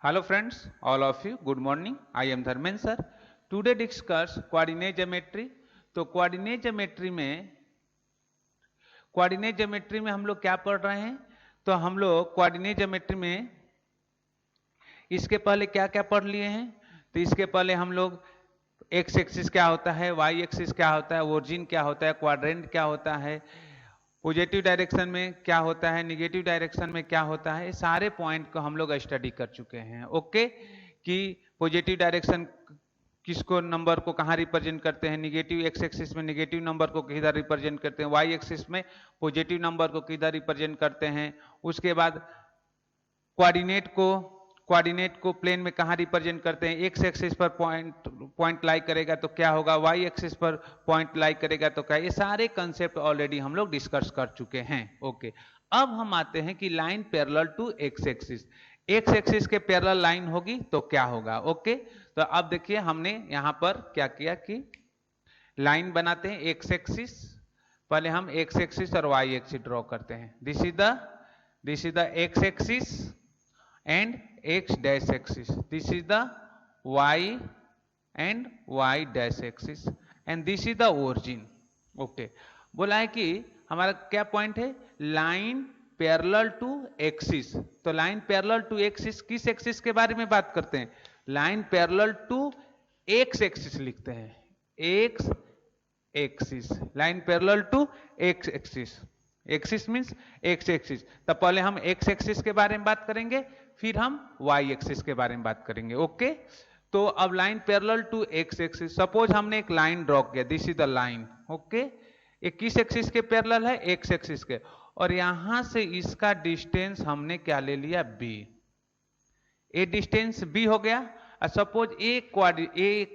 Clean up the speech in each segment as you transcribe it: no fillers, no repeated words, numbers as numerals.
Hello friends, all of you, good morning. I am Dharmen sir. Today discuss coordinate geometry. तो coordinate geometry में हम लोग क्या पढ़ रहे हैं? तो हम लोग कोऑर्डिनेट ज्योमेट्री में इसके पहले क्या क्या पढ़ लिए हैं? तो इसके पहले हम लोग एक्स एक्सिस क्या होता है, वाई एक्सिस क्या होता है, ओरिजिन क्या होता है, क्वाड्रेंट क्या होता है, पॉजिटिव डायरेक्शन में क्या होता है, निगेटिव डायरेक्शन में क्या होता है, सारे पॉइंट को हम लोग स्टडी कर चुके हैं। ओके, कि पॉजिटिव डायरेक्शन किसको नंबर को कहाँ रिप्रेजेंट करते हैं, निगेटिव एक्स एक्सिस में निगेटिव नंबर को किधर रिप्रेजेंट करते हैं, वाई एक्सिस में पॉजिटिव नंबर को किधर रिप्रेजेंट करते हैं। उसके बाद कोऑर्डिनेट को प्लेन में कहाँ रिप्रेजेंट करते हैं, एक्स एक्सिस पर पॉइंट लाई करेगा तो क्या होगा, वाई एक्सिस पर पॉइंट लाई करेगा तो क्या। ये सारे कंसेप्ट ऑलरेडी हम लोग डिस्कस कर चुके हैं। ओके, अब हम आते हैं कि line parallel to x axis, x axis के पैरेलल लाइन होगी तो क्या होगा। ओके, तो अब देखिए हमने यहां पर क्या किया कि लाइन बनाते हैं एक्स एक्सिस, पहले हम एक्स एक्सिस और वाई एक्सिस ड्रॉ करते हैं। This is the x axis and x dash axis, this is the y and y dash axis and this is the origin. Okay, बोला है कि हमारा क्या पॉइंट है, लाइन पैरेलल टू एक्सिस। तो line parallel to axis किस axis के बारे में बात करते हैं, line parallel to x axis लिखते हैं, x axis, line parallel to x axis, axis means x axis. तो पहले हम एक्स एक्सिस के बारे में बात करेंगे, फिर हम वाई एक्सिस के बारे में बात करेंगे। ओके, तो अब line parallel to x axis, suppose हमने एक लाइन ड्रॉ किया, this is the line. Okay, ये किस एक्सिस के पैरेलल है, एक्स एक्सिस के, और यहां से इसका डिस्टेंस हमने क्या ले लिया, बी। ए डिस्टेंस बी हो गया। सपोज एक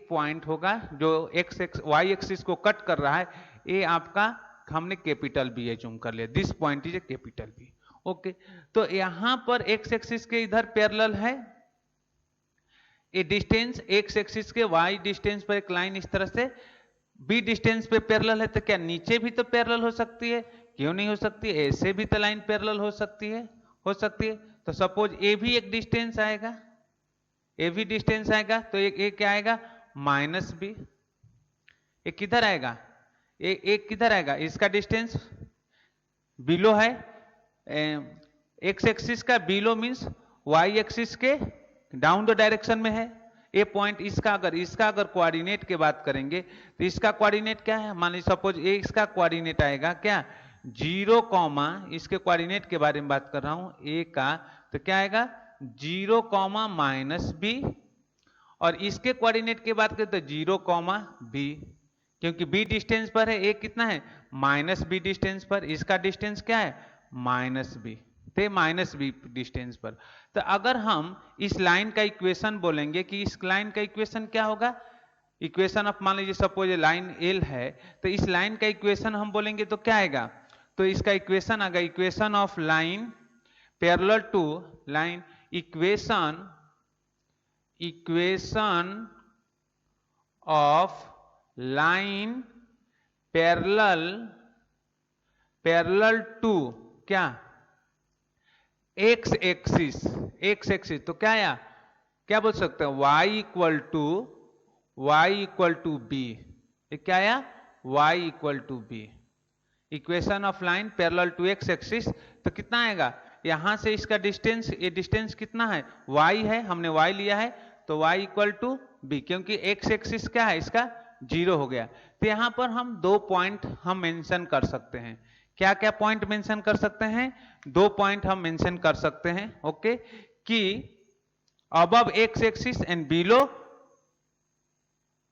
पॉइंट होगा जो एक्स वाई एक्सिस को कट कर रहा है, ये आपका हमने कैपिटल बी एज्यूम कर लिया, this point is a capital B. Okay, तो यहां पर एक्स एक्सिस के इधर पैरेलल है, ये डिस्टेंस एक्स एक्सिस के वाई डिस्टेंस पर एक लाइन इस तरह से बी डिस्टेंस पे पैरेलल है, तो क्या नीचे भी तो पैरेलल हो सकती है, क्यों नहीं हो सकती, ऐसे भी तो लाइन पैरेलल हो सकती है, हो सकती है। तो सपोज ए भी एक डिस्टेंस आएगा, ए भी डिस्टेंस आएगा, तो एक क्या आएगा, माइनस बी। ये किधर आएगा, एक किधर आएगा, इसका डिस्टेंस बिलो है, एक्स एक्सिस का बिलो मींस वाई एक्सिस के डाउन द डायरेक्शन में है। ये पॉइंट इसका अगर कोऑर्डिनेट की बात करेंगे तो इसका कोऑर्डिनेट क्या है, मान लीजिए सपोज ए, इसका कोऑर्डिनेट आएगा क्या, 0 कॉमा, इसके कोऑर्डिनेट के बारे में बात कर रहा हूं ए का, तो क्या आएगा 0 कॉमा माइनस बी, और इसके कोऑर्डिनेट की बात करें तो 0 कॉमा बी, क्योंकि बी डिस्टेंस पर है, ए कितना है, माइनस बी डिस्टेंस पर, इसका डिस्टेंस क्या है, माइनस बी, तो माइनस बी डिस्टेंस पर। तो अगर हम इस लाइन का इक्वेशन बोलेंगे कि इस लाइन का इक्वेशन क्या होगा, इक्वेशन ऑफ, मान लीजिए सपोज लाइन एल है, तो इस लाइन का इक्वेशन हम बोलेंगे तो क्या आएगा, तो इसका इक्वेशन आएगा, equation of line parallel to line, equation of line parallel to क्या, एक्स एक्सिस, तो क्या आया, क्या बोल सकते हैं, y इक्वल टू बी, क्या आया, y equal to b, equation of line parallel to x axis. तो कितना आएगा, यहां से इसका डिस्टेंस, ये डिस्टेंस कितना है, y है, हमने y लिया है, तो y इक्वल टू बी, क्योंकि एक्स एक्सिस क्या है, इसका 0 हो गया। तो यहां पर हम 2 पॉइंट हम मेंशन कर सकते हैं, क्या क्या पॉइंट मेंशन कर सकते हैं, 2 पॉइंट हम मेंशन कर सकते हैं। ओके, कि above x axis and below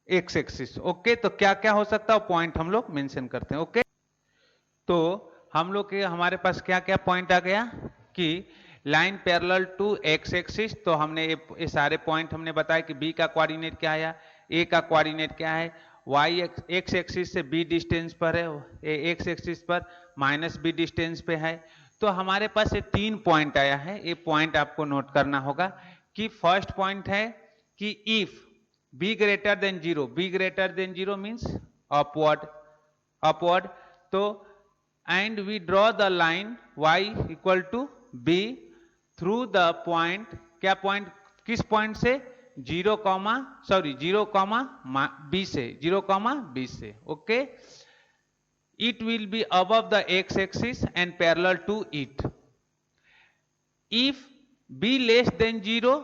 x axis. Okay, तो क्या क्या हो सकता है पॉइंट हम लोग मेंशन करते हैं। ओके, तो हम लोग के हमारे पास क्या क्या पॉइंट आ गया कि line parallel to x axis, तो हमने ये सारे पॉइंट हमने बताया कि बी का कोऑर्डिनेट क्या आया, ए का कोऑर्डिनेट क्या है, वाई एक्स एक्सिस से बी डिस्टेंस पर है, एक्स एक्सिस पर माइनस बी डिस्टेंस पे है। तो हमारे पास ये 3 पॉइंट आया है, ये पॉइंट आपको नोट करना होगा कि फर्स्ट पॉइंट है कि if be greater than 0, be greater than 0 means upward, तो and we draw the line y equal to b through the point, क्या पॉइंट किस पॉइंट से? 0, बी से, 0, बी से। Okay, it will be above the x-axis and parallel to it. If b less than 0,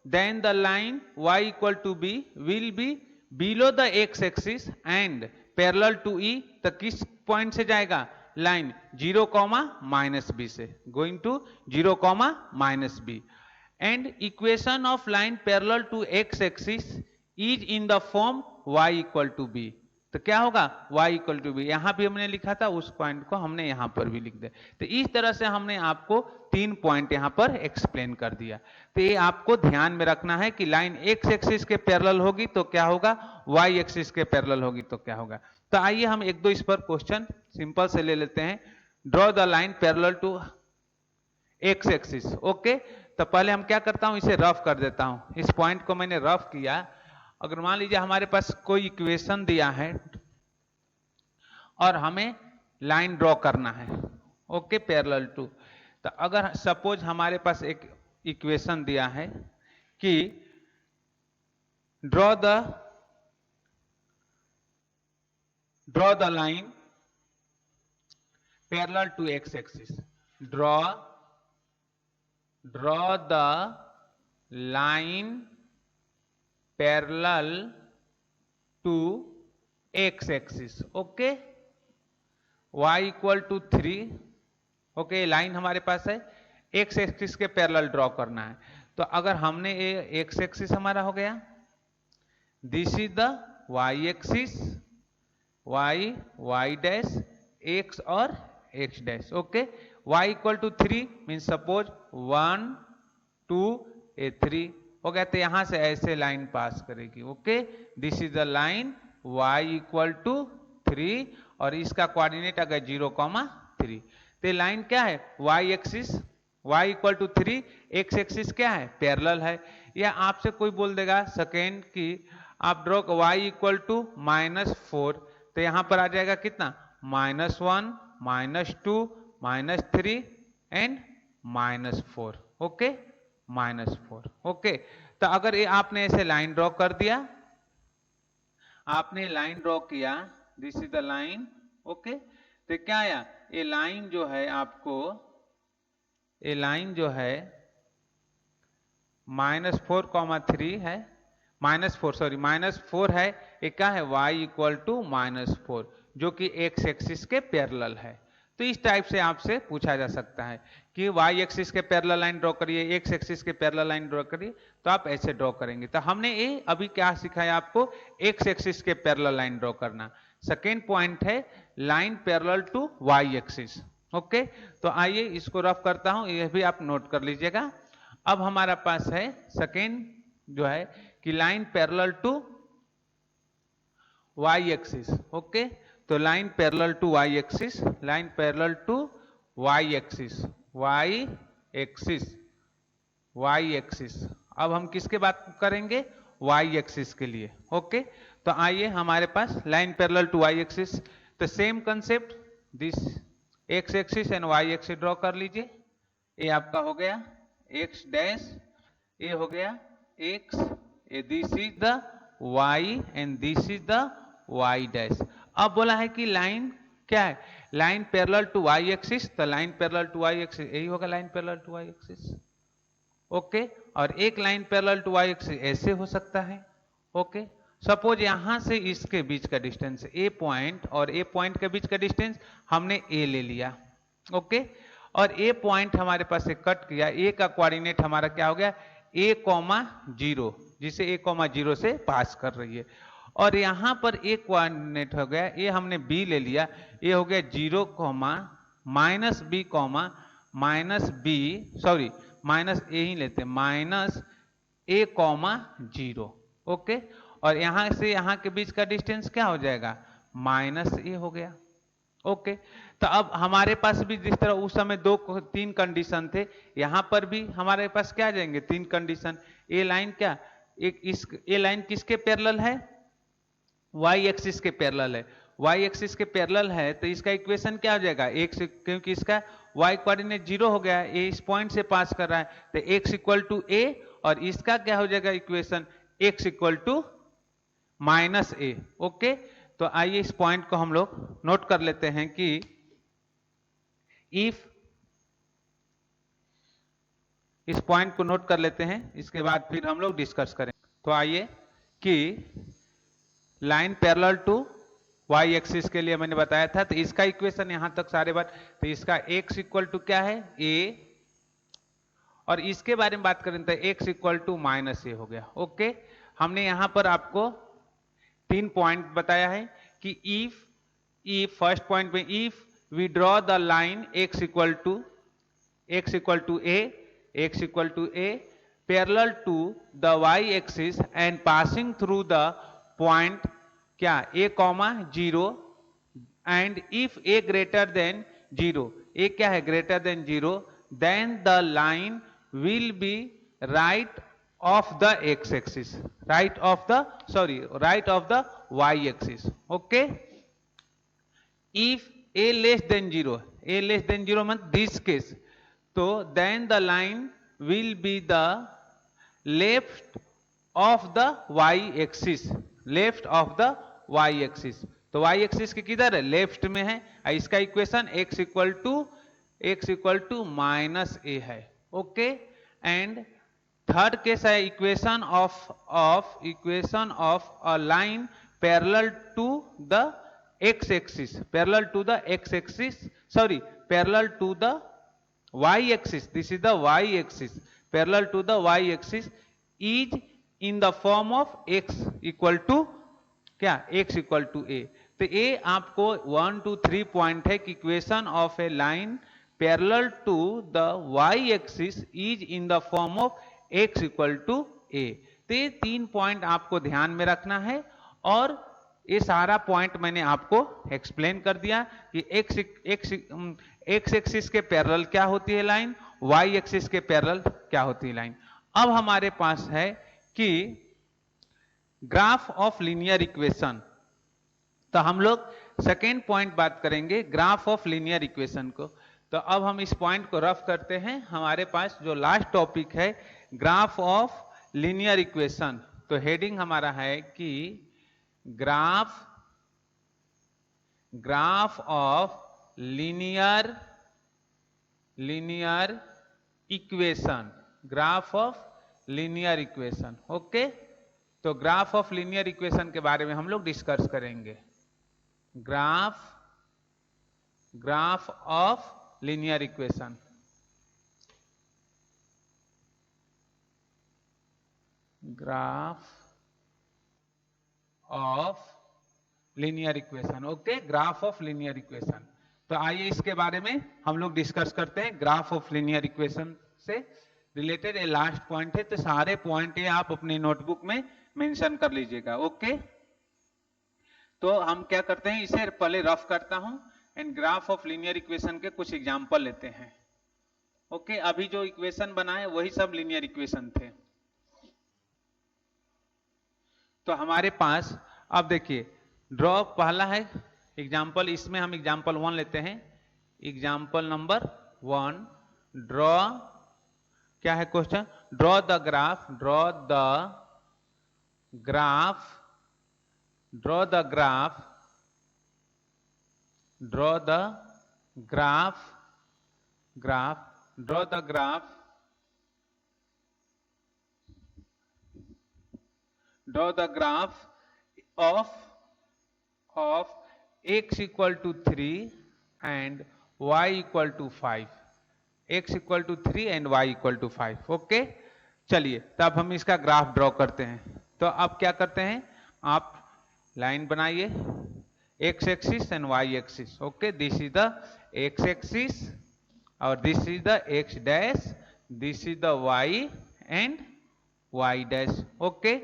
then the line y equal to b will be below the x-axis and parallel to e. तो किस point से जाएगा? Line 0, -b से, going to 0, -b. And equation of line parallel to x-axis is in the form y equal to b. तो क्या होगा? y equal to b. यहां भी हमने लिखा था, उस पॉइंट को हमने यहां पर भी लिख दिया। तो इस तरह से हमने आपको 3 पॉइंट यहां पर एक्सप्लेन कर दिया। तो ये आपको ध्यान में रखना है कि लाइन एक्स एक्सिस के पैरेलल होगी तो क्या होगा, y एक्सिस के पैरेलल होगी तो क्या होगा। तो आइए हम एक दो इस पर क्वेश्चन सिंपल से ले लेते हैं। Draw the line parallel to x axis. Okay, तो पहले हम क्या करता हूं, इसे रफ कर देता हूं। इस पॉइंट को मैंने रफ किया। अगर मान लीजिए हमारे पास कोई इक्वेशन दिया है और हमें लाइन ड्रॉ करना है, ओके, पैरेलल टू। तो अगर सपोज हमारे पास एक इक्वेशन दिया है कि draw the line parallel to x axis, draw the line parallel to x axis. Okay, y equal to 3। Okay, line हमारे पास है, एक्स एक्सिस के पैरेलल ड्रॉ करना है। तो अगर हमने ये एक्स एक्सिस हमारा हो गया, this is the y axis, y dash, x और x dash. Okay, y equal to 3 mean suppose 1 2 3 हो गया। तो यहां से ऐसे लाइन पास करेगी। Okay, this is the line y equal to 3 और इसका कोऑर्डिनेट अगर 0, 3। तो लाइन क्या है, y axis, y equal to 3, x axis क्या है, पैरेलल है। या आपसे कोई बोल देगा सेकेंड कि आप ड्रॉ y इक्वल टू -4, तो यहां पर आ जाएगा कितना, -1 -2 -3 एंड -4। ओके, -4। ओके, तो अगर ये आपने ऐसे लाइन ड्रॉ कर दिया, आपने लाइन ड्रॉ किया, this is the line. Okay, तो क्या आया, ये लाइन जो है आपको, ये लाइन जो है -4, है, -4 है। ये क्या है, y इक्वल टू -4, जो कि एक्स एक्सिस के पैरेलल है। तो इस टाइप से आपसे पूछा जा सकता है कि y एक्सिस के पैरेलल लाइन ड्रॉ करिए, एक्स एक्सिस के पैरेलल लाइन ड्रॉ करिए, तो आप ऐसे ड्रॉ करेंगे। तो हमने ये अभी क्या सिखाया आपको, एक्स एक्सिस के पैरेलल लाइन ड्रॉ करना। सेकेंड पॉइंट है line parallel to y axis. Okay, तो आइए इसको रफ करता हूं, यह भी आप नोट कर लीजिएगा। अब हमारा पास है सेकेंड जो है कि line parallel to y axis. Okay, तो line parallel to y axis, line parallel to y axis, y axis. अब हम किसके बात करेंगे, y एक्सिस के लिए। ओके, तो आइए हमारे पास line parallel to y axis, तो same concept, this x axis and y axis draw कर लीजिए। ये आपका हो गया x डैश, ये हो गया x, ये this is the y and this is the y dash. अब बोला है कि लाइन क्या है, line parallel to y axis, तो line parallel to y axis यही होगा, line parallel to y axis. Okay, और एक line parallel to y axis ऐसे हो सकता है। ओके, सपोज यहां से इसके बीच का डिस्टेंस a पॉइंट और a पॉइंट के बीच का डिस्टेंस हमने a ले लिया। ओके, और a पॉइंट हमारे पास से कट किया, a का कोऑर्डिनेट हमारा क्या हो गया, a, 0, जिसे a, 0 से पास कर रही है। और यहां पर एक कोऑर्डिनेट हो गया, ये हमने b ले लिया, ये हो गया 0, माइनस ए ही लेते, -a, 0। ओके, और यहां से यहां के बीच का डिस्टेंस क्या हो जाएगा, -a हो गया। ओके, तो अब हमारे पास भी जिस तरह उस समय 3 कंडीशन थे, यहां पर भी हमारे पास क्या आ जाएंगे, 3 कंडीशन। ये लाइन क्या, ये लाइन किसके पैरेलल है, y एक्सिस के पैरेलल है। y एक्सिस के पैरेलल है तो इसका इक्वेशन क्या हो जाएगा, क्योंकि इसका y कोऑर्डिनेट 0 हो गया है, ए इस पॉइंट से पास कर रहा है, तो x इक्वल टू ए और इसका क्या हो जाएगा equation, x equal to minus a. Okay, तो आइए इस पॉइंट को हम लोग नोट कर लेते हैं कि इफ, इस पॉइंट को नोट कर लेते हैं, इसके बाद फिर हम लोग डिस्कस करें। तो आइए कि line parallel to y axis के लिए मैंने बताया था, तो इसका इक्वेशन यहां तक सारे बात, तो इसका x इक्वल टू क्या है a, और इसके बारे में बात करें तो x इक्वल टू माइनस ए हो गया। ओके, हमने यहां पर आपको 3 पॉइंट बताया है कि इफ फर्स्ट पॉइंट में if we draw the line x equal to a, x equal to a parallel to the y axis and passing through the point क्या a comma 0 and if a greater than 0, a क्या है greater than 0, then the line will be right of the x axis, right of the y axis. Okay, if a less than 0, a less than 0 means this case, तो then the line will be the left of the y axis, left of the y axis, तो y axis के किधर है, left में है। इसका equation x equal to minus a है। Okay, and third case है equation of a line parallel to the x axis, parallel to the x axis, sorry parallel to the y axis, this is the y axis, parallel to the y axis is in the form of x equal to क्या, x equal to a। तो ये आपको 1 2 3 point है कि equation of a line parallel to the y axis is in the form of x equal to a। तो ये 3 point आपको ध्यान में रखना है, और ये सारा पॉइंट मैंने आपको एक्सप्लेन कर दिया कि एक्स एक्सिस के पैरेलल क्या होती है लाइन, वाई एक्सिस के पैरेलल क्या होती है लाइन। अब हमारे पास है कि ग्राफ ऑफ लीनियर इक्वेशन, तो हम लोग सेकेंड पॉइंट बात करेंगे ग्राफ ऑफ लीनियर इक्वेशन को। तो अब हम इस पॉइंट को रफ करते हैं। हमारे पास जो लास्ट टॉपिक है ग्राफ ऑफ लीनियर इक्वेशन, तो हेडिंग हमारा है कि graph of linear equation, graph of linear equation. Okay, तो ग्राफ ऑफ लीनियर इक्वेशन के बारे में हम लोग डिस्कस करेंगे। Graph of linear equation, graph of linear equation. Okay, graph of linear equation. तो आइए इसके बारे में हम लोग डिस्कस करते हैं। ग्राफ ऑफ लीनियर इक्वेशन से रिलेटेड ये लास्ट पॉइंट है, तो सारे पॉइंट ये आप अपनी नोटबुक में मेंशन कर लीजिएगा। ओके, तो हम क्या करते हैं, इसे पहले रफ करता हूं and graph of linear equation के कुछ एग्जांपल लेते हैं। ओके, अभी जो इक्वेशन बना है वही सब लीनियर इक्वेशन थे। तो हमारे पास अब देखिए ड्रॉ पहला है एग्जाम्पल, इसमें हम एग्जाम्पल 1 लेते हैं। एग्जाम्पल नंबर 1, ड्रॉ क्या है question, draw the graph, draw the graph, draw the graph, draw the graph, graph, draw the graph, draw the graph of x equal to 3 and y equal to 5, x equal to 3 and y equal to 5। Okay, चलिए तब हम इसका graph draw करते हैं। तो अब क्या करते हैं, आप लाइन बनाइए x axis and y axis. Okay, this is the x axis और this is the x dash, this is the y and y dash. Okay,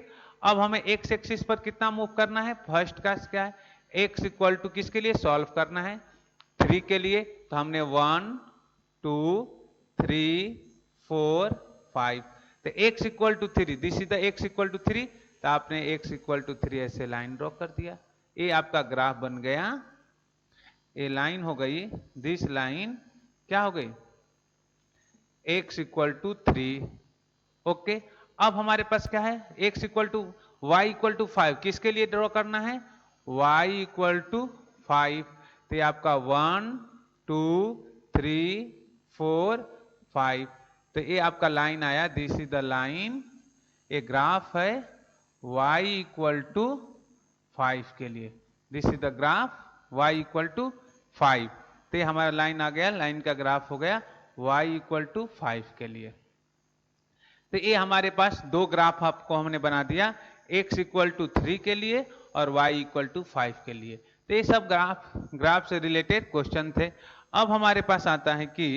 अब हमें x एक्सिस पर कितना मूव करना है, फर्स्ट का क्या है, x इक्वल टू किसके लिए सॉल्व करना है, 3 के लिए। तो हमने 1 2 3 4 5, तो x equal to 3, this is the x equal to 3, तो आपने x इक्वल टू 3 ऐसे लाइन ड्रॉ कर दिया। ये आपका ग्राफ बन गया, ये लाइन हो गई, दिस लाइन क्या हो गई, x इक्वल टू 3। ओके, अब हमारे पास क्या है, x equal to y equal to 5, किसके लिए ड्रॉ करना है, y इक्वल टू 5। तो ये आपका 1 2 3 4 5, तो ये आपका लाइन आया, दिस इज द लाइन, ये ग्राफ है y इक्वल टू 5 के लिए, this is the graph y equal to 5। तो ये हमारा लाइन आ गया, लाइन का ग्राफ हो गया y इक्वल टू 5 के लिए। तो ये हमारे पास दो ग्राफ आपको हमने बना दिया, x इक्वल टू 3 के लिए और y इक्वल टू 5 के लिए। तो ये सब ग्राफ से रिलेटेड क्वेश्चन थे। अब हमारे पास आता है कि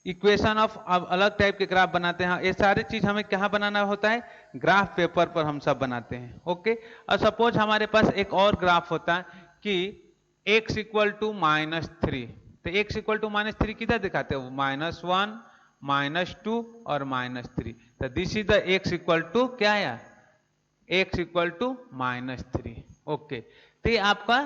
इक्वेशन ऑफ, अब अलग टाइप के ग्राफ बनाते हैं। ये सारी चीज हमें कहाँ बनाना होता है, ग्राफ पेपर पर हम सब बनाते हैं। ओके, और सपोज हमारे पास एक और ग्राफ होता है कि x इक्वल टू -3, तो x इक्वल टू -3 किधर दिखाते हो, -1 -2 और -3, तो this is the x equal to क्या है, x इक्वल टू -3। ओके, तो ये आपका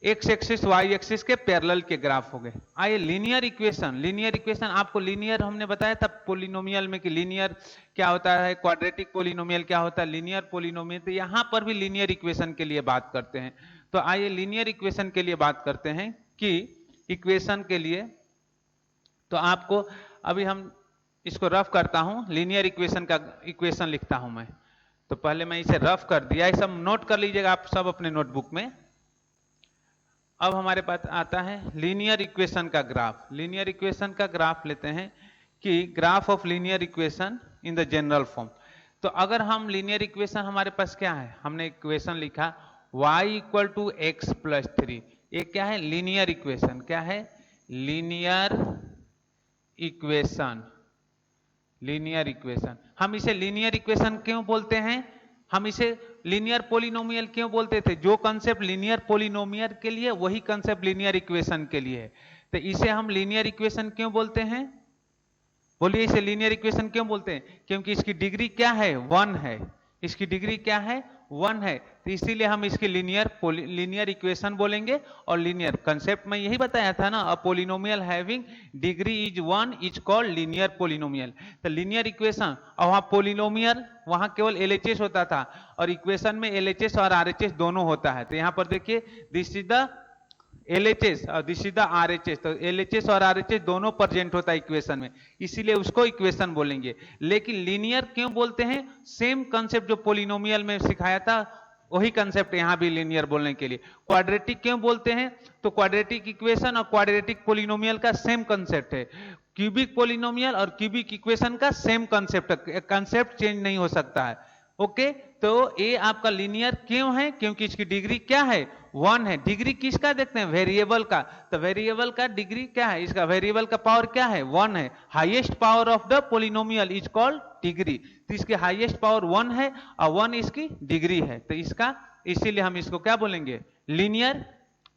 x एक्सिस y एक्सिस के पैरेलल के ग्राफ हो गए। आइए लीनियर इक्वेशन आपको लीनियर हमने बताया था पोलिनोमियल में कि लीनियर क्या होता है, क्वाड्रेटिक पोलिनोमियल क्या होता है, लीनियर पोलिनोमियल। तो यहां पर भी लीनियर इक्वेशन के लिए बात करते हैं। तो आइए लीनियर इक्वेशन के लिए बात करते हैं कि इक्वेशन के लिए, तो आपको अभी हम इसको रफ करता हूं, लीनियर इक्वेशन का इक्वेशन लिखता हूं मैं। तो पहले मैं इसे रफ कर दिया, ये सब नोट कर लीजिएगा आप सब अपने नोटबुक में। अब हमारे पास आता है लीनियर इक्वेशन का ग्राफ। लीनियर इक्वेशन का ग्राफ लेते हैं कि graph of linear equation in the general form. तो अगर हम लीनियर इक्वेशन, हमारे पास क्या है, हमने इक्वेशन लिखा y equal to x plus 3, ये क्या है, लीनियर इक्वेशन। क्या है, लीनियर इक्वेशन। लीनियर इक्वेशन, हम इसे लीनियर इक्वेशन क्यों बोलते हैं, हम इसे लीनियर पोलिनोमियल क्यों बोलते थे, जो कंसेप्ट लीनियर पोलिनोमियल के लिए वही कंसेप्ट लीनियर इक्वेशन के लिए है। तो इसे हम लीनियर इक्वेशन क्यों बोलते हैं, बोलिए इसे लीनियर इक्वेशन क्यों बोलते हैं, क्योंकि इसकी डिग्री क्या है, 1 है, इसकी डिग्री क्या है, 1 है, तो इसीलिए हम इसकी लीनियर इक्वेशन बोलेंगे। और लीनियर कंसेप्ट में यही बताया था ना, a polynomial having degree is 1 is called linear polynomial. तो लीनियर इक्वेशन, और वहां पोलिनोमियल वहां केवल एलएचएस होता था, और इक्वेशन में एलएचएस और आरएचएस दोनों होता है। तो यहां पर देखिए दिस इज द एलएचएस और दिस इज द आरएचएस, तो एलएचएस और आरएचएस दोनों प्रेजेंट होता है इक्वेशन में, इसीलिए उसको इक्वेशन बोलेंगे। लेकिन लीनियर क्यों बोलते हैं, सेम कंसेप्ट जो पोलिनोमियल में सिखाया था वही कंसेप्ट यहां भी लीनियर बोलने के लिए। क्वाड्रेटिक क्यों बोलते हैं, तो क्वाड्रेटिक इक्वेशन और क्वाड्रेटिक पोलिनोमियल का सेम कंसेप्ट है। क्यूबिक पोलिनोमियल और क्यूबिक इक्वेशन का सेम कंसेप्ट, कंसेप्ट चेंज नहीं हो सकता है। ओके, तो ये आपका लीनियर क्यों है, क्योंकि इसकी डिग्री क्या है, 1 है। डिग्री किसका देखते हैं, वेरिएबल का, तो वेरिएबल का डिग्री क्या है, इसका वेरिएबल का पावर क्या है, 1 है। Highest power of the polynomial is called degree, तो इसकी हाईएस्ट पावर 1 है और 1 इसकी डिग्री है, तो इसका, इसीलिए हम इसको क्या बोलेंगे, लीनियर।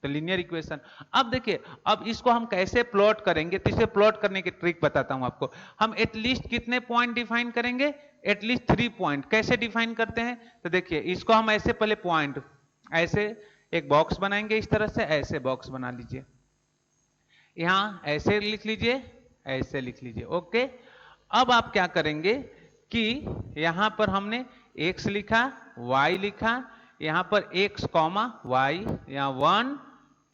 तो लीनियर इक्वेशन। अब देखिए, अब इसको हम कैसे प्लॉट करेंगे, तो इसे प्लॉट करने की ट्रिक बताता हूं आपको। हम एटलीस्ट कितने पॉइंट डिफाइन करेंगे, एटलीस्ट 3 पॉइंट। कैसे डिफाइन करते हैं, तो देखिए इसको हम ऐसे पहले पॉइंट, ऐसे एक बॉक्स बनाएंगे, इस तरह से ऐसे बॉक्स बना लीजिए, यहां ऐसे लिख लीजिए, ऐसे लिख लीजिए। ओके, अब आप क्या करेंगे कि यहां पर हमने x लिखा, y लिखा, यहां पर x कॉमा y, यहां 1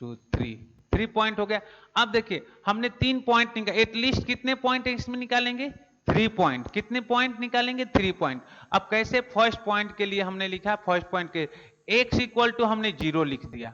2 3 पॉइंट हो गया। अब देखिए हमने 3 पॉइंट निकाले, एटलीस्ट कितने पॉइंट इसमें निकालेंगे, 3 पॉइंट। कितने पॉइंट निकालेंगे, 3 पॉइंट। अब कैसे, फर्स्ट पॉइंट के लिए हमने लिखा, फर्स्ट पॉइंट के x इक्वल टू हमने 0 लिख दिया।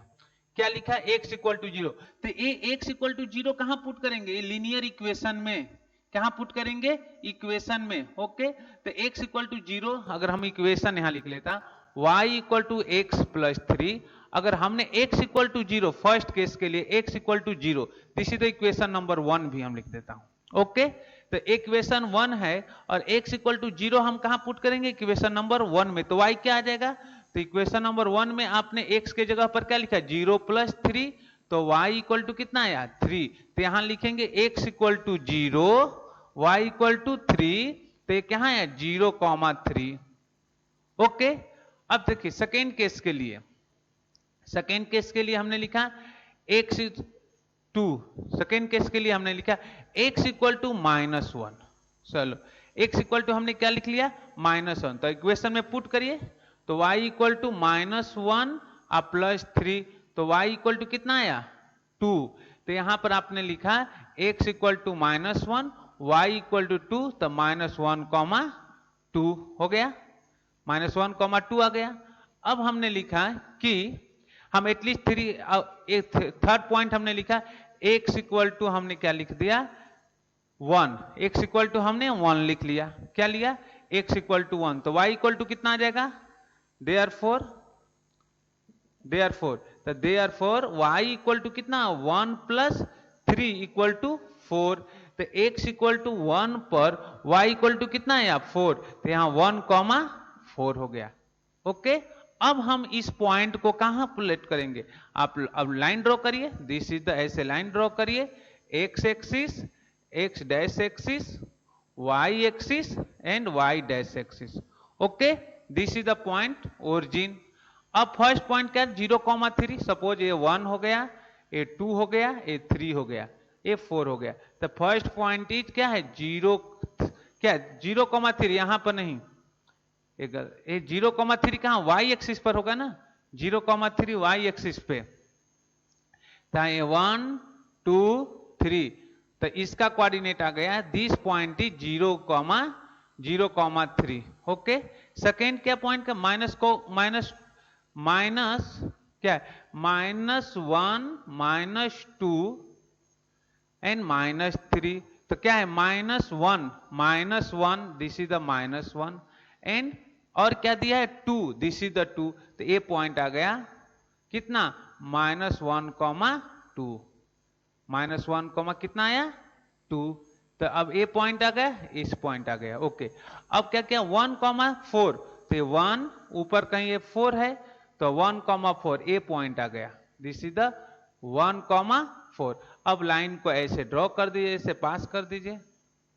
क्या लिखा, x इक्वल टू 0। तो ये x इक्वल टू 0 कहां पुट करेंगे, ये लीनियर इक्वेशन में, कहां पुट करेंगे, इक्वेशन में। ओके, तो x इक्वल टू 0, अगर हम इक्वेशन यहां लिख लेता, y equal to x plus 3, अगर हमने x equal to 0 first case के लिए x equal to 0, this is the equation number 1 भी हम लिख देता हूं। ओके, तो इक्वेशन 1 है और x इक्वल टू 0 हम कहां पुट करेंगे, इक्वेशन नंबर 1 में। तो y क्या आ जाएगा, तो इक्वेशन नंबर 1 में आपने x के जगह पर क्या लिखा, 0 प्लस 3, तो y इक्वल टू कितना आया, 3। तो यहां लिखेंगे x equal to 0, y equal to 3, तो ये क्या है, 0,3। ओके, अब देखिए सेकेंड केस के लिए, सेकेंड केस के लिए हमने लिखा x 2। सेकेंड केस के लिए हमने लिखा x इक्वल टू -1। चलो x इक्वल टू हमने क्या लिख लिया -1, तो इक्वेशन में पुट करिए तो y इक्वल टू -1 और +3, तो y इक्वल टू कितना आया 2। तो यहां पर आपने लिखा x equal to -1 y equal to 2, तो -1, 2 हो गया, -1, 2 आ गया। अब हमने लिखा कि हम एटलीस्ट थर्ड पॉइंट हमने लिखा x इक्वल टू हमने क्या लिख दिया 1, x इक्वल टू हमने 1 लिख लिया, क्या लिया x इक्वल टू 1, तो y इक्वल टू कितना आ जाएगा देयरफॉर y इक्वल टू कितना 1 + 3 इक्वल टू 4, तो x इक्वल टू 1 पर y इक्वल टू कितना है 4, तो यहां 1, 4 हो गया। ओके, अब हम इस पॉइंट को कहां प्लेट करेंगे, आप अब लाइन ड्रॉ करिए, दिस इज द ऐसे लाइन ड्रॉ करिए, x axis, x dash axis, y axis and y dash axis. Okay, this is the point origin. अब फर्स्ट पॉइंट क्या 0,3, सपोज ये 1 हो गया, ये 2 हो गया, ये 3 हो गया, ये 4 हो गया, तो फर्स्ट पॉइंट इज क्या है 0, क्या 0,3 यहां पर नहीं, ये 0,3 कहां y एक्सिस पर होगा ना, 0,3 y एक्सिस पे, तो ये 1 2 3, तो इसका कोऑर्डिनेट आ गया this point is 0,3। Okay, second क्या पॉइंट का माइनस क्या -1 -2 एंड -3, तो क्या है -1, दिस इज द -1 एंड और क्या दिया है 2, दिस इज द 2, तो ये पॉइंट आ गया कितना -1, 2, -1, कितना आया 2, तो अब ये पॉइंट आ गया, इस पॉइंट आ गया। ओके, अब क्या क्या 1, 4, तो 1 ऊपर कहीं ये 4 है, तो 1, 4 ये पॉइंट आ गया, दिस इज द 1, 4। अब लाइन को ऐसे ड्रॉ कर दीजिए, ऐसे पास कर दीजिए,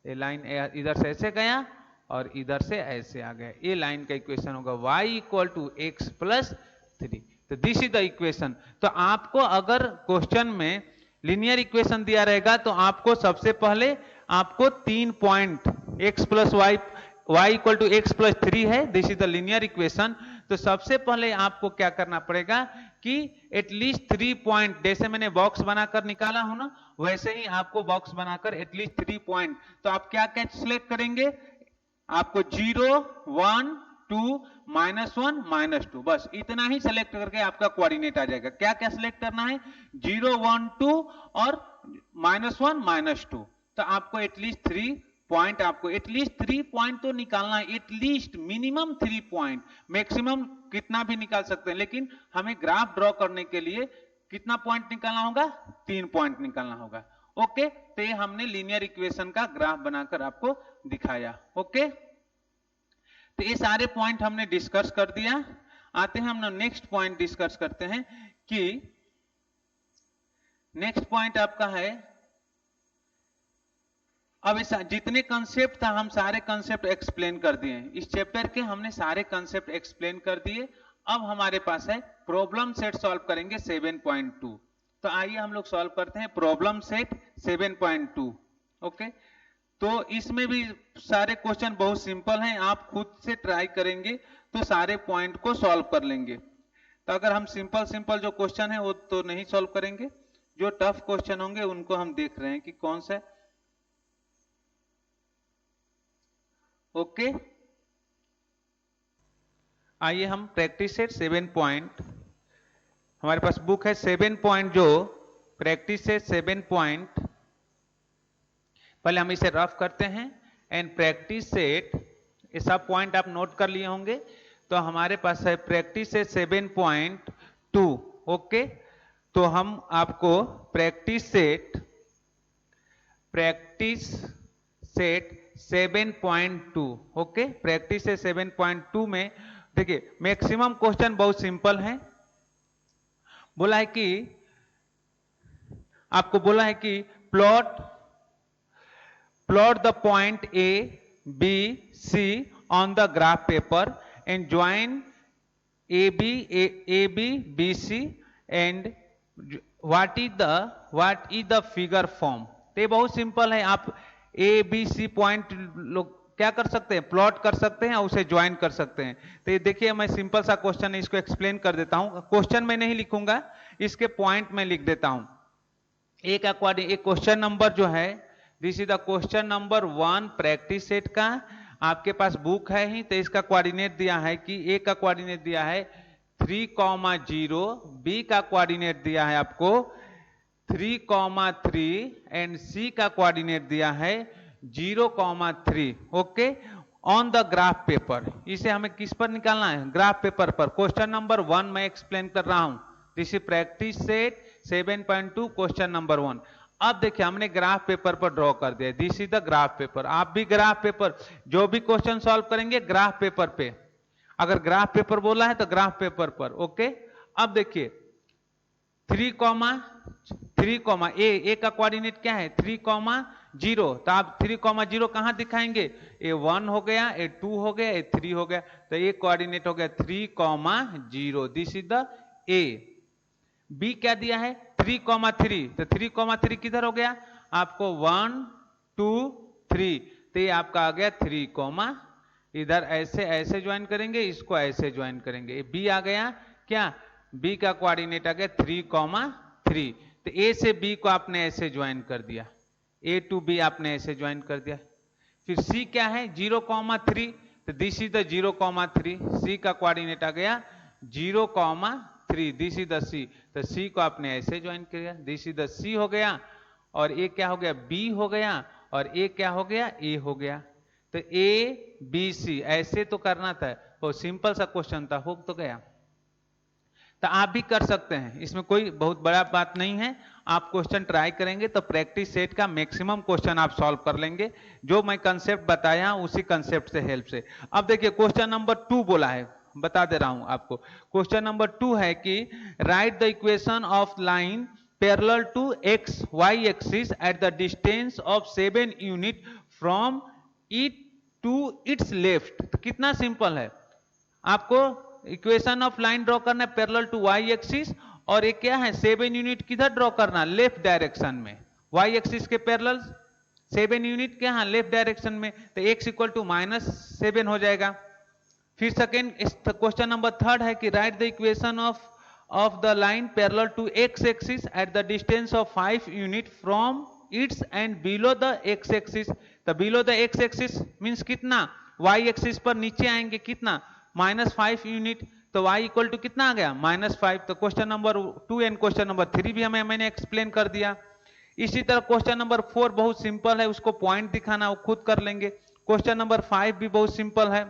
ये लाइन इधर से ऐसे गया और इधर से ऐसे आ गया, ये लाइन का इक्वेशन होगा y इक्वल टू x + 3, तो दिस इज द इक्वेशन। तो आपको अगर क्वेश्चन में लीनियर इक्वेशन दिया रहेगा तो आपको सबसे पहले आपको 3 point x + y equal to x + 3 है, this is the linear equation. तो सबसे पहले आपको क्या करना पड़ेगा कि एटलीस्ट 3 पॉइंट, जैसे मैंने बॉक्स बनाकर निकाला हूं ना, वैसे ही आपको बॉक्स बनाकर एटलीस्ट 3 पॉइंट, तो आप क्या क्या सिलेक्ट करेंगे, आपको 0 1 2 -1 -2, बस इतना ही सेलेक्ट करके आपका कोऑर्डिनेट आ जाएगा। क्या क्या सिलेक्ट करना है 0 1 2 और -1 -2, तो आपको एटलीस्ट 3 पॉइंट, आपको एटलीस्ट 3 पॉइंट तो निकालना है, एटलीस्ट मिनिमम 3 पॉइंट, मैक्सिमम कितना भी निकाल सकते हैं, लेकिन हमें ग्राफ ड्रॉ करने के लिए कितना पॉइंट निकालना होगा 3 पॉइंट निकालना होगा। ओके, तो ये हमने लीनियर इक्वेशन का ग्राफ बनाकर आपको दिखाया। ओके, तो ये सारे पॉइंट हमने डिस्कस कर दिया। आते हैं हम नेक्स्ट पॉइंट डिस्कस करते हैं कि नेक्स्ट पॉइंट आपका है, अब इस जितने कंसेप्ट था हम सारे कंसेप्ट एक्सप्लेन कर दिए, इस चैप्टर के हमने सारे कंसेप्ट एक्सप्लेन कर दिए। अब हमारे पास है प्रॉब्लम सेट सॉल्व करेंगे 7.2, तो आइए हम लोग सॉल्व करते हैं प्रॉब्लम सेट 7.2। ओके, तो इसमें भी सारे क्वेश्चन बहुत सिंपल हैं, आप खुद से ट्राई करेंगे तो सारे पॉइंट को सॉल्व कर लेंगे। तो अगर हम सिंपल जो क्वेश्चन है वो तो नहीं सॉल्व करेंगे, जो टफ क्वेश्चन होंगे उनको हम देख रहे हैं कि कौन सा। ओके, आइए हम प्रैक्टिस सेट 7 पॉइंट, हमारे पास बुक है 7 पॉइंट, जो प्रैक्टिस सेट 7 पॉइंट, पहले हम इसे रफ करते हैं एंड प्रैक्टिस सेट, ये सब पॉइंट आप नोट कर लिए होंगे। तो हमारे पास है प्रैक्टिस सेट 7.2। ओके, तो हम आपको practice set 7.2, okay, practice set 7.2 में देखिए मैक्सिमम क्वेश्चन बहुत सिंपल है। बोला है कि आपको बोला है कि plot the point A, B, C on the graph paper and join AB, BC and what is the figure form. तो ये बहुत सिंपल है, आप ए बी सी पॉइंट लोग क्या कर सकते हैं, प्लॉट कर सकते हैं और उसे ज्वाइन कर सकते हैं। तो ये देखिए, मैं सिंपल सा क्वेश्चन है, इसको एक्सप्लेन कर देता हूं। क्वेश्चन में नहीं लिखूंगा, इसके पॉइंट में लिख देता हूं। एक क्वेश्चन नंबर जो है, this is the question number 1 practice set का। आपके पास बुक है ही, तो इसका कोऑर्डिनेट दिया है कि ए का कोऑर्डिनेट दिया है 3,0, बी का कोऑर्डिनेट दिया है आपको 3,3 एंड सी का कोऑर्डिनेट दिया है 0,3। Okay, on the graph paper. इसे हमें किस पर निकालना है, ग्राफ पेपर पर। क्वेश्चन नंबर 1 मैं एक्सप्लेन कर रहा हूं। This is practice set 7.2 question number 1। अब देखिए, हमने ग्राफ पेपर पर ड्रॉ कर दिया। This is the graph paper. आप भी ग्राफ पेपर, जो भी क्वेश्चन सॉल्व करेंगे ग्राफ पेपर पे, अगर ग्राफ पेपर बोला है तो ग्राफ पेपर पर। ओके, अब देखिए 3, ए का कोऑर्डिनेट क्या है 3,0। तो आप 3,0 कहां दिखाएंगे, ए 1 हो गया, ए 2 हो गया, ए 3 हो गया। तो ए कोऑर्डिनेट हो गया 3,0। This is the a. B क्या दिया है 3,3। तो 3,3 किधर हो गया आपको 1 2 3। तो ये आपका आ गया 3, इधर ऐसे ऐसे ज्वाइन करेंगे, इसको ऐसे ज्वाइन करेंगे। बी आ गया क्या, बी का कोऑर्डिनेट आ गया 3,3। तो ए से बी को आपने ऐसे ज्वाइन कर दिया, ए टू बी आपने ऐसे ज्वाइन कर दिया। फिर सी क्या है 0,3। तो दिस इज द 0,3। सी का कोऑर्डिनेट आ गया 0,3। दिस इज द सी। तो सी को आपने ऐसे ज्वाइन किया, दिस इज द सी हो गया। और ए क्या हो गया, बी हो गया। और ए क्या हो गया, ए हो गया। तो ए बी सी ऐसे तो करना था, वो सिंपल सा क्वेश्चन था, हो तो गया। तो आप भी कर सकते हैं, इसमें कोई बहुत बड़ा बात नहीं है। आप क्वेश्चन ट्राई करेंगे तो प्रैक्टिस सेट का मैक्सिमम क्वेश्चन आप सॉल्व कर लेंगे, जो मैं कंसेप्ट बताया उसी कंसेप्ट से हेल्प से। अब देखिए क्वेश्चन नंबर 2 बोला है, बता दे रहा हूं आपको। क्वेश्चन नंबर 2 है कि write the equation of line parallel to x y axis at the distance of 7 unit from it to its left. तो कितना सिंपल है, आपको इक्वेशन ऑफ लाइन ड्रॉ करना है पैरेलल टू वाई एक्सिस, और एक क्या है 7 यूनिट किधर ड्रॉ करना, लेफ्ट डायरेक्शन में। वाई एक्सिस के पैरेलल 7 यूनिट क्या है लेफ्ट डायरेक्शन में, तो x इक्वल टू -7 हो जाएगा। फिर सेकेंड क्वेश्चन नंबर 3 है कि write the equation of the line parallel to x axis at the distance of 5 unit from its and below the x axis. तो below the x axis means कितना, y axis पर नीचे आएंगे कितना -5 unit. तो y equal to कितना आ गया -5। तो question number 2 and question number 3 भी मैंने एक्सप्लेन कर दिया। इसी तरह क्वेश्चन नंबर 4 बहुत सिंपल है, उसको पॉइंट दिखाना वो खुद कर लेंगे। क्वेश्चन नंबर 5 भी बहुत सिंपल है।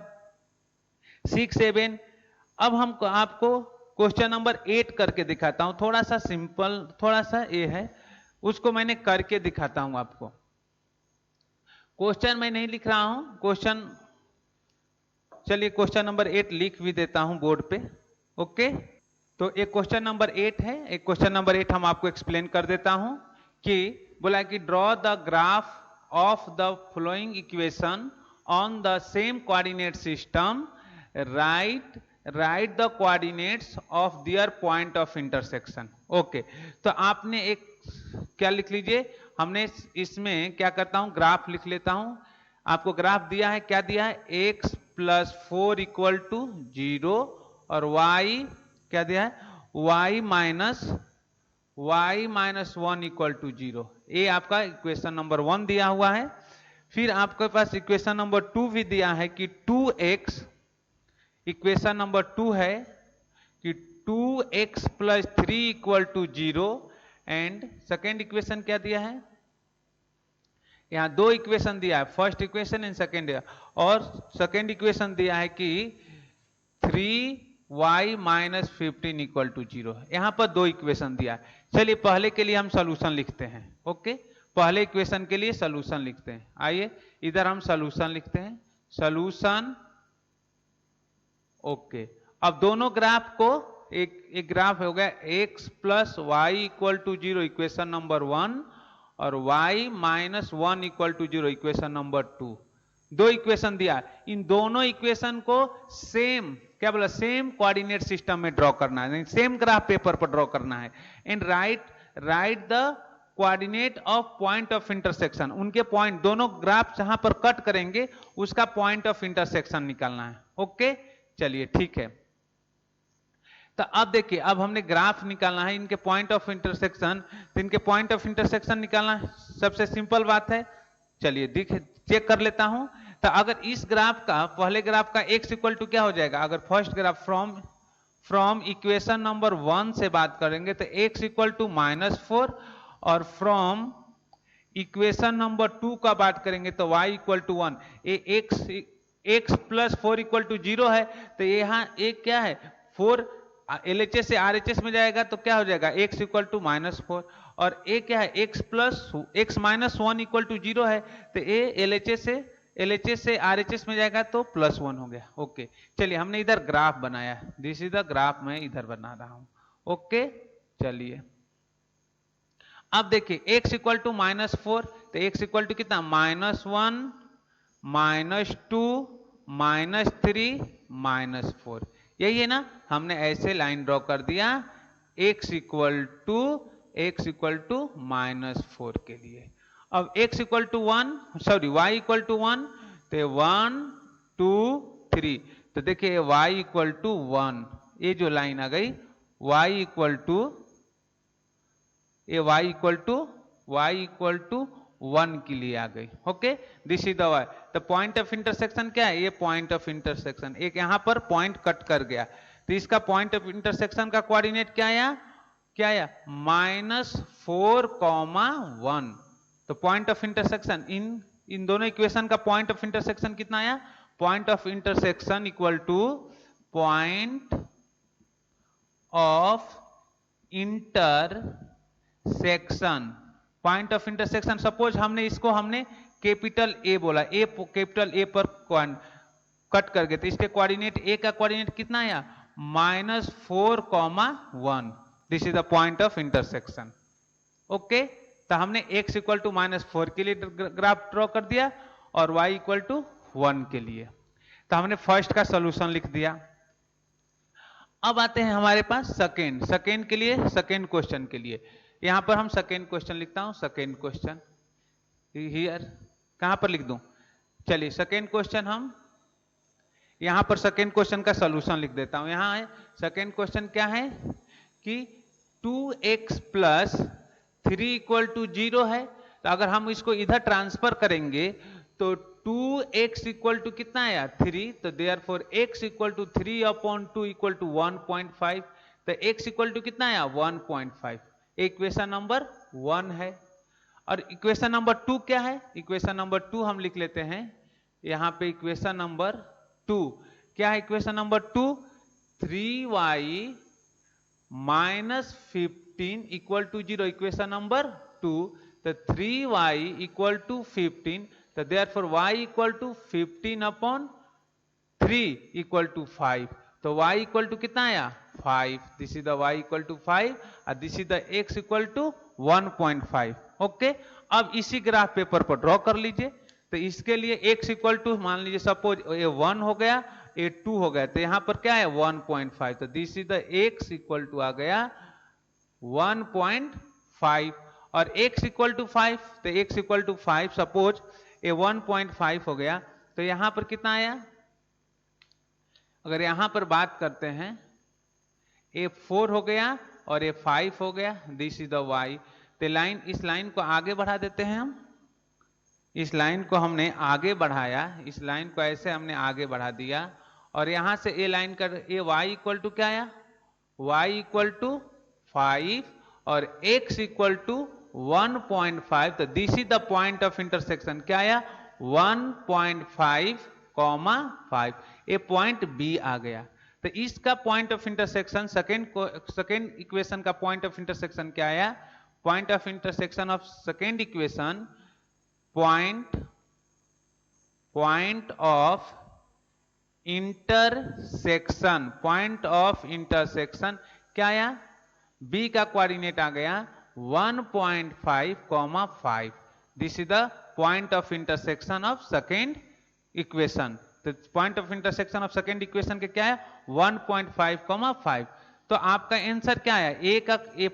6 7। अब हम आपको क्वेश्चन नंबर 8 करके दिखाता हूं, थोड़ा सा सिंपल, थोड़ा सा ये है, उसको मैंने करके दिखाता हूं आपको। क्वेश्चन मैं नहीं लिख रहा हूं, क्वेश्चन चलिए क्वेश्चन नंबर 8 लिख भी देता हूं बोर्ड पे। ओके, तो एक क्वेश्चन नंबर 8 है, एक क्वेश्चन नंबर 8 हम आपको एक्सप्लेन कर देता हूं कि बोला कि draw the graph of the following equation on the same coordinate system, right the coordinates of their point of intersection. Okay, तो आपने एक क्या लिख लीजिए, हमने इसमें क्या करता हूं ग्राफ लिख लेता हूं। आपको ग्राफ दिया है, क्या दिया है x + 4 इक्वल टू 0 और y क्या दिया है y - 1 इक्वल टू 0। ये आपका इक्वेशन नंबर 1 दिया हुआ है। फिर आपके पास इक्वेशन नंबर 2 भी दिया है कि 2x, इक्वेशन नंबर 2 है कि 2x + 3 equal to 0। And second equation क्या दिया है, यहां 2 इक्वेशन दिया है, फर्स्ट इक्वेशन एंड सेकेंड, और सेकेंड इक्वेशन दिया है कि 3y - 15 इक्वल टू 0। यहां पर 2 इक्वेशन दिया है। चलिए पहले के लिए हम सॉल्यूशन लिखते हैं। ओके, पहले इक्वेशन के लिए सॉल्यूशन लिखते हैं। आइए इधर हम सॉल्यूशन लिखते हैं, सॉल्यूशन। ओके, अब दोनों ग्राफ को एक ग्राफ हो गया x + y equal to 0 equation number 1 और y - 1 equal to 0 equation number 2। 2 equation दिया, इन दोनों इक्वेशन को सेम क्या बोला, सेम कोऑर्डिनेट सिस्टम में ड्रॉ करना है, सेम ग्राफ पेपर पर ड्रॉ करना है। And write write the coordinate of point of intersection, उनके पॉइंट, दोनों ग्राफ जहां पर कट करेंगे उसका पॉइंट ऑफ इंटरसेक्शन निकालना है। ओके, चलिए ठीक है। तो अब देखिए, अब हमने ग्राफ निकालना है, इनके पॉइंट ऑफ इंटरसेक्शन, तो इनके पॉइंट ऑफ इंटरसेक्शन निकालना है, सबसे सिंपल बात है। चलिए देख चेक कर लेता हूं। तो अगर इस ग्राफ का, पहले ग्राफ का x इक्वल टू क्या हो जाएगा, अगर first graph from equation number 1 से बात करेंगे तो x इक्वल टू -4, और फ्रॉम इक्वेशन नंबर 2 का बात करेंगे तो y इक्वल टू 1। ये x प्लस 4 इक्वल टू 0 है, तो यहाँ एक क्या है 4 LHS से RHS में जाएगा तो क्या हो जाएगा x इक्वल टू -4, और a क्या है x माइनस 1 इक्वल टू 0 है, तो a LHS से RHS में जाएगा तो +1 हो गया। ओके, चलिए हमने इधर ग्राफ बनाया, दिस इज द ग्राफ मैं इधर बना रहा हूं। ओके, चलिए अब देखिए x इक्वल टू -4, तो x इक्वल टू कितना -1 -2 -3 -4, यही है ना। हमने ऐसे लाइन ड्रॉ कर दिया x इक्वल टू -4 के लिए। अब x equal to 1, sorry y equal to 1, तो 1 2 3, तो देखिए y इक्वल टू 1, ये जो लाइन आ गई y इक्वल टू 1 के लिए आ गई। Okay, this is the y। तो पॉइंट ऑफ इंटरसेक्शन क्या है, ये पॉइंट ऑफ इंटरसेक्शन, एक यहां पर पॉइंट कट कर गया, तो इसका पॉइंट ऑफ इंटरसेक्शन का कोऑर्डिनेट क्या आया, -4, 1। तो पॉइंट ऑफ इंटरसेक्शन इन दोनों इक्वेशन का पॉइंट ऑफ इंटरसेक्शन कितना आया, point of intersection equal two point of intersection, point of intersection. Suppose हमने कैपिटल ए बोला, कैपिटल ए पर कट कर गए, तो इसके कोऑर्डिनेट ए का कोऑर्डिनेट कितना आया -4, 1। This is the point of intersection. Okay, तो हमने x इक्वल टू -4 के लिए ग्राफ ड्रॉ कर दिया और y इक्वल टू 1 के लिए। तो हमने फर्स्ट का सॉल्यूशन लिख दिया। अब आते हैं हमारे पास सेकेंड के लिए, सेकेंड क्वेश्चन के लिए। यहां पर हम सेकेंड क्वेश्चन लिखता हूं, सेकेंड क्वेश्चन हियर, कहां पर लिख दूं, चलिए सेकेंड क्वेश्चन हम यहां पर सेकेंड क्वेश्चन का सॉल्यूशन लिख देता हूं। यहां है सेकेंड क्वेश्चन क्या है कि 2x प्लस 3 इक्वल टू 0 है, तो अगर हम इसको इधर ट्रांसफर करेंगे तो 2x इक्वल टू कितना आया 3, तो therefore x equal to 3/2 equal to 1.5, तो x इक्वल टू कितना आया 1.5। इक्वेशन नंबर 1 है। और इक्वेशन नंबर 2 क्या है, इक्वेशन नंबर 2 हम लिख लेते हैं यहां पे। इक्वेशन नंबर 2 क्या है, equation number 2 3y minus 15 equal to 0, equation number 2। तो 3y इक्वल टू 15, तो therefore y equal to 15/3 equal to 5, तो y इक्वल टू कितना आया 5। This is the y equal to 5 और this is the x equal to 1.5। Okay, अब इसी graph paper पर draw कर लीजिए। तो इसके लिए x इक्वल टू मान लीजिए सपोज ये 1 हो गया, ये 2 हो गया, तो यहां पर क्या है 1.5, तो this is the x equal to आ गया 1.5 और x इक्वल टू 5, तो x इक्वल टू 5 सपोज ये 1.5 हो गया, तो यहां पर कितना आया, अगर यहां पर बात करते हैं ये 4 हो गया और ये 5 हो गया, दिस इज द y। तो लाइन, इस लाइन को आगे बढ़ा देते हैं हम, इस लाइन को हमने आगे बढ़ाया, इस लाइन को ऐसे हमने आगे बढ़ा दिया और यहां से ये लाइन कर ये y इक्वल टू क्या आया, y इक्वल टू 5 और x इक्वल टू 1.5, तो this is the point of intersection, क्या आया 1.5, 5, ये पॉइंट B आ गया। तो इसका point of intersection second equation का पॉइंट ऑफ इंटरसेक्शन क्या आया, point of intersection of second equation point of intersection, point of intersection क्या आया, B का कोऑर्डिनेट आ गया 1.5, 5। This is the point of intersection of second equation. तो point of intersection of second equation के क्या है 1.5, 5। तो आपका आंसर क्या है, ए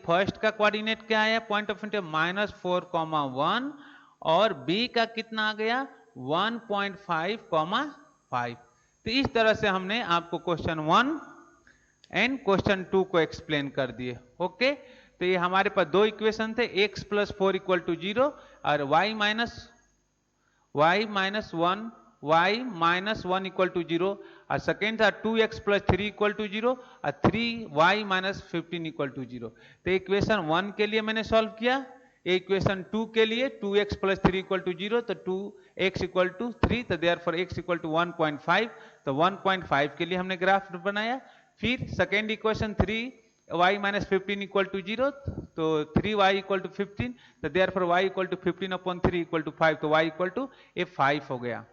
फर्स्ट का कोऑर्डिनेट क्या है, पॉइंट ऑफ इंटरेस्ट -4,1 और बी का कितना आ गया 1.5,5। तो इस तरह से हमने आपको क्वेश्चन 1 एंड क्वेश्चन 2 को एक्सप्लेन कर दिए। ओके, तो ये हमारे पास दो इक्वेशन थे, x + 4 = 0 और y - 1 = 0 और सेकेंड था 2x + 3 = 0 और 3y - 15 = 0। तो इक्वेशन 1 के लिए मैंने सॉल्व किया, इक्वेशन 2 के लिए 2x + 3 = 0 तो 2x = 3 तो देयरफॉर x = 1.5 तो 1.5 के लिए हमने ग्राफ बनाया। फिर सेकेंड इक्वेशन 3y - 15 = 0 तो 3y = 15 तो देयरफॉर y = 15/3 = 5 तो y = 5 हो गया।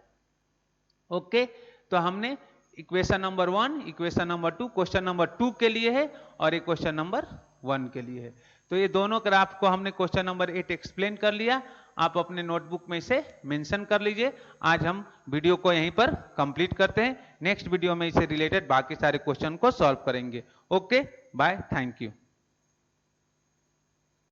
ओके, तो हमने equation number 1, equation number 2 question number 2 के लिए है और एक क्वेश्चन नंबर 1 के लिए है। तो ये दोनों ग्राफ को हमने क्वेश्चन नंबर 8 एक्सप्लेन कर लिया। आप अपने नोटबुक में इसे मेंशन कर लीजिए। आज हम वीडियो को यहीं पर कंप्लीट करते हैं। नेक्स्ट वीडियो में इसे रिलेटेड बाकी सारे क्वेश्चन को सॉल्व करेंगे। Okay, bye, thank you.